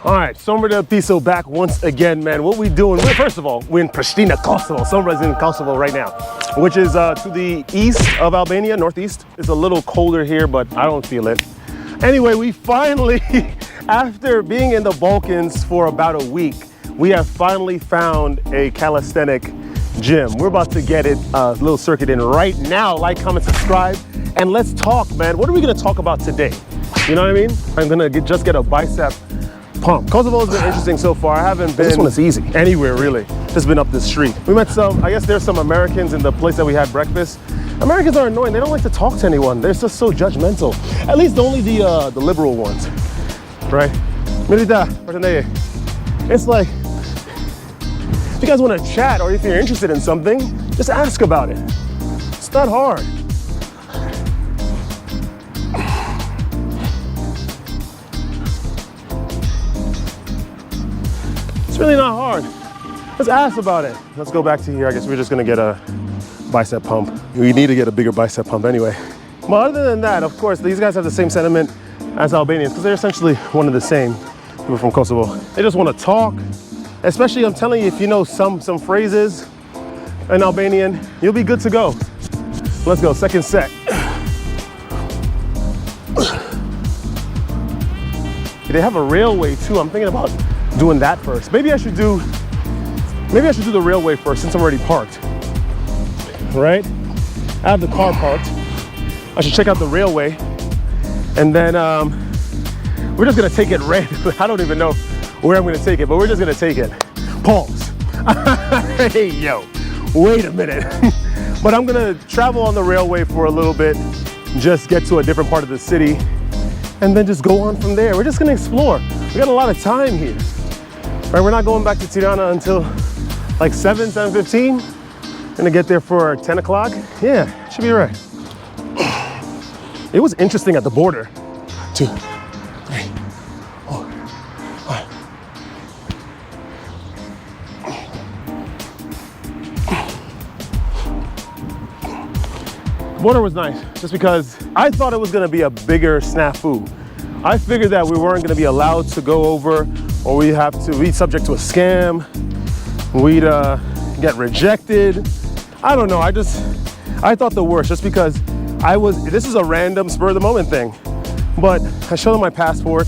All right, Sombra del Piso back once again, man. What we doing? First of all, we're in Pristina, Kosovo. Sombra's in Kosovo right now, which is to the east of Albania, northeast. It's a little colder here, but I don't feel it. Anyway, we finally, after being in the Balkans for about a week, we have finally found a calisthenic gym. We're about to get it a little circuit in right now. Like, comment, subscribe, and let's talk, man. What are we gonna talk about today? You know what I mean? I'm gonna just get a bicep pump. Kosovo has been interesting so far. I haven't been, this one is easy, anywhere really. Just been up the street. We met some, I guess there's some Americans in the place that we had breakfast. Americans are annoying. They don't like to talk to anyone. They're just so judgmental. At least only the liberal ones, right? It's like, if you guys want to chat or if you're interested in something, just ask about it. It's not hard. It's really not hard. Let's ask about it. Let's go back to here. I guess we're just gonna get a bicep pump. We need to get a bigger bicep pump anyway. But other than that, of course, these guys have the same sentiment as Albanians because they're essentially one of the same people from Kosovo. They just want to talk. Especially, I'm telling you, if you know some phrases in Albanian, you'll be good to go. Let's go, second set. They have a railway too. I'm thinking about doing that first. Maybe I should do the railway first since I'm already parked. Right? I have the car parked. I should check out the railway. And then we're just gonna take it randomly. I don't even know where I'm gonna take it, but we're just gonna take it. Pause. Hey, yo, wait a minute. But I'm gonna travel on the railway for a little bit, just get to a different part of the city, and then just go on from there. We're just gonna explore. We got a lot of time here. Right, we're not going back to Tirana until like 7:15. Gonna get there for 10 o'clock. Yeah, should be right. It was interesting at the border. 2, 3, 4, 5. Border was nice, just because I thought it was gonna be a bigger snafu. I figured that we weren't gonna be allowed to go over, or we have to be subject to a scam. We'd get rejected. I don't know, I thought the worst, just because this is a random spur of the moment thing. But I showed them my passport,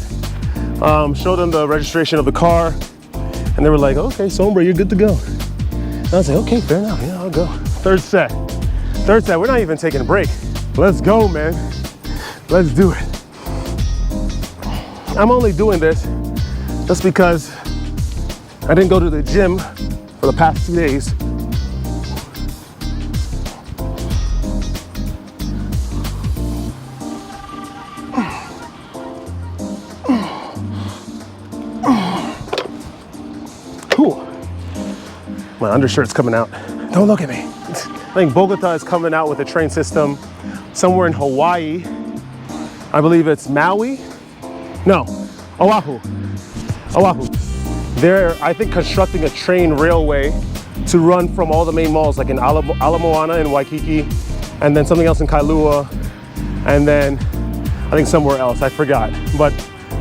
showed them the registration of the car, and they were like, okay, Sombra, you're good to go. And I was like, okay, fair enough, yeah, I'll go. Third set, we're not even taking a break. Let's go, man. Let's do it. I'm only doing this just because I didn't go to the gym for the past 2 days. Cool. My undershirt's coming out. Don't look at me. I think Bogota is coming out with a train system somewhere in Hawaii. I believe it's Maui. No, Oahu. They're, I think, constructing a train railway to run from all the main malls, like in Ala Moana in Waikiki, and then something else in Kailua, and then I think somewhere else, I forgot. But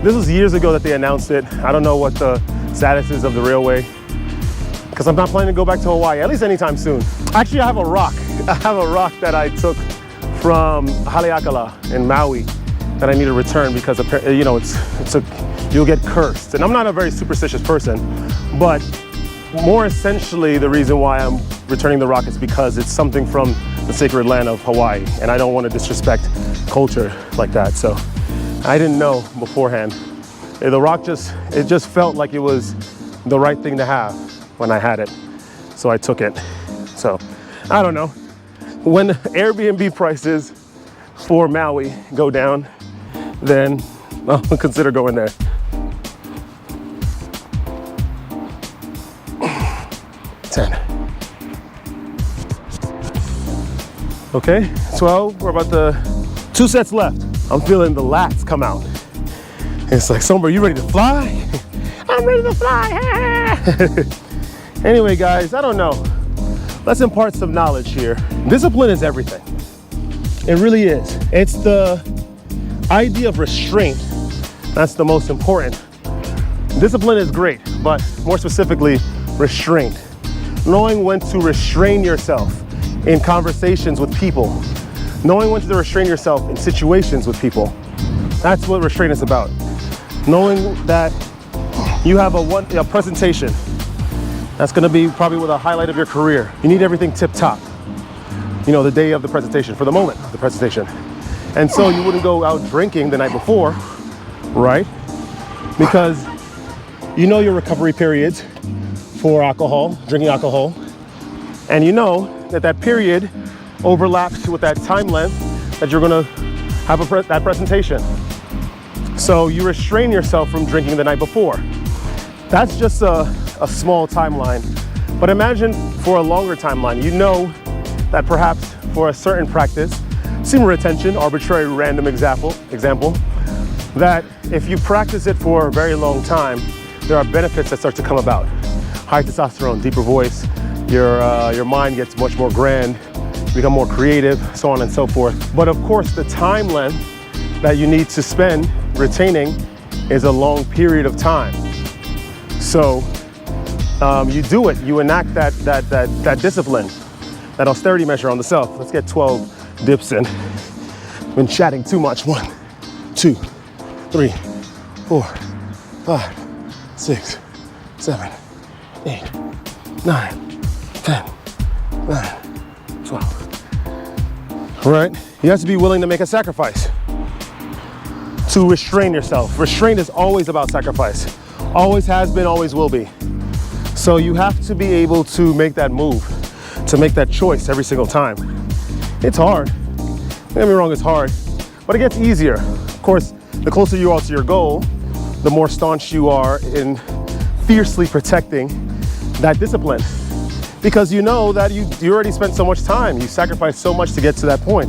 this was years ago that they announced it. I don't know what the status is of the railway, because I'm not planning to go back to Hawaii, at least anytime soon. Actually, I have a rock. I have a rock that I took from Haleakala in Maui that I need to return because, you know, you'll get cursed. And I'm not a very superstitious person, but more essentially the reason why I'm returning the rock is because it's something from the sacred land of Hawaii, and I don't want to disrespect culture like that. So I didn't know beforehand. The rock it just felt like it was the right thing to have when I had it. So I took it. So I don't know. When Airbnb prices for Maui go down, then I'll consider going there. Okay, 12, we're about 2 sets left. I'm feeling the lats come out. It's like, Sombra, you ready to fly? I'm ready to fly. Anyway, guys, I don't know. Let's impart some knowledge here. Discipline is everything. It really is. It's the idea of restraint that's the most important. Discipline is great, but more specifically, restraint. Knowing when to restrain yourself in conversations with people. Knowing when to restrain yourself in situations with people. That's what restraint is about. Knowing that you have a presentation that's gonna be probably with a highlight of your career. You need everything tip top. You know, the day of the presentation, for the moment of the presentation. And so you wouldn't go out drinking the night before, right? Because you know your recovery periods for alcohol, drinking alcohol, and you know that that period overlaps with that time length that you're gonna have that presentation. So you restrain yourself from drinking the night before. That's just a small timeline. But imagine for a longer timeline, you know that perhaps for a certain practice, semen retention, arbitrary random example, that if you practice it for a very long time, there are benefits that start to come about. High testosterone, deeper voice, your mind gets much more grand, you become more creative, so on and so forth. But of course, the time length that you need to spend retaining is a long period of time. So you do it, you enact that discipline, that austerity measure on the self. Let's get 12 dips in. Been chatting too much. 1, 2, 3, 4, 5, 6, 7, 8, 9, 10, 11, 12. All right, you have to be willing to make a sacrifice to restrain yourself. Restraint is always about sacrifice. Always has been, always will be. So you have to be able to make that move, to make that choice every single time. It's hard. Don't get me wrong, it's hard, but it gets easier. Of course, the closer you are to your goal, the more staunch you are in fiercely protecting that discipline. Because you know that you already spent so much time, you sacrificed so much to get to that point.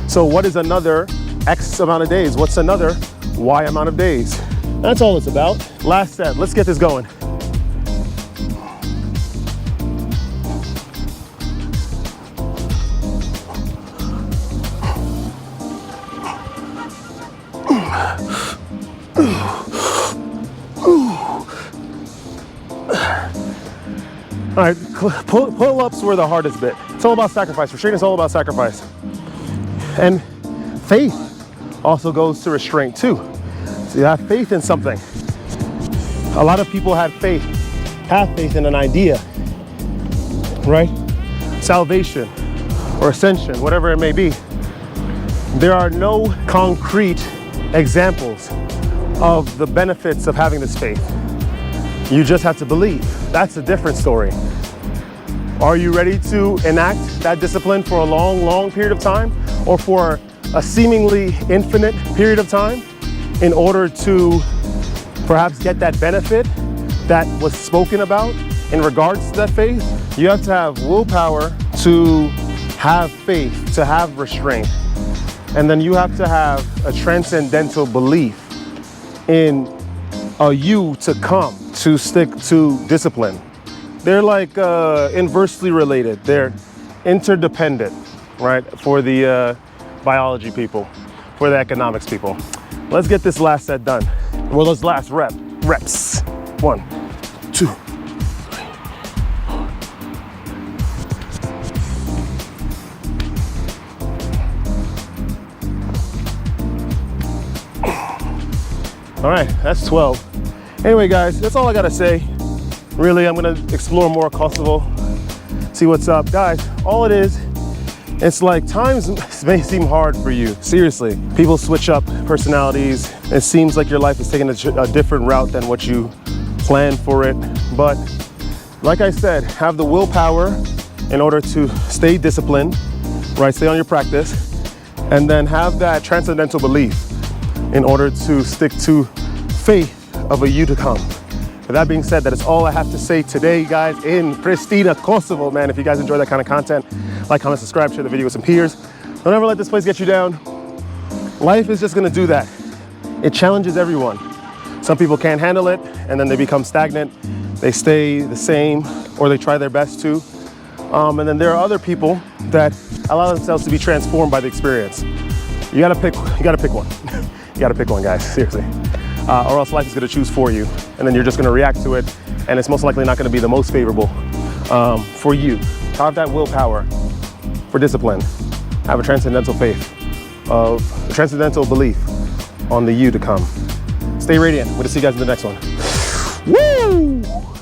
So what is another X amount of days? What's another Y amount of days? That's all it's about. Last set, let's get this going. All right, pull-ups were the hardest bit. It's all about sacrifice. Restraint is all about sacrifice. And faith also goes to restraint too. So you have faith in something. A lot of people have faith in an idea, right? Salvation or ascension, whatever it may be. There are no concrete examples of the benefits of having this faith. You just have to believe. That's a different story. Are you ready to enact that discipline for a long, long period of time, or for a seemingly infinite period of time in order to perhaps get that benefit that was spoken about in regards to that faith? You have to have willpower to have faith, to have restraint. And then you have to have a transcendental belief in a you to come, to stick to discipline. They're like inversely related. They're interdependent, right? For the biology people, for the economics people. Let's get this last set done. Well, those last reps. 1, 2, 3, 4. All right, that's 12. Anyway, guys, that's all I gotta say. Really, I'm gonna explore more Kosovo, see what's up. Guys, all it is, it's like times may seem hard for you. Seriously, people switch up personalities. It seems like your life is taking a different route than what you planned for it. But like I said, have the willpower in order to stay disciplined, right? Stay on your practice, and then have that transcendental belief in order to stick to faith of a you to come. With that being said, that is all I have to say today, guys, in Pristina, Kosovo, man. If you guys enjoy that kind of content, like, comment, subscribe, share the video with some peers. Don't ever let this place get you down. Life is just gonna do that. It challenges everyone. Some people can't handle it, and then they become stagnant. They stay the same, or they try their best to. And then there are other people that allow themselves to be transformed by the experience. You gotta pick one. You gotta pick one, guys, seriously. or else life is going to choose for you, and then you're just going to react to it, and it's most likely not going to be the most favorable for you. Have that willpower for discipline. Have a transcendental faith, of a transcendental belief on the you to come. Stay radiant. We'll see you guys in the next one. Woo!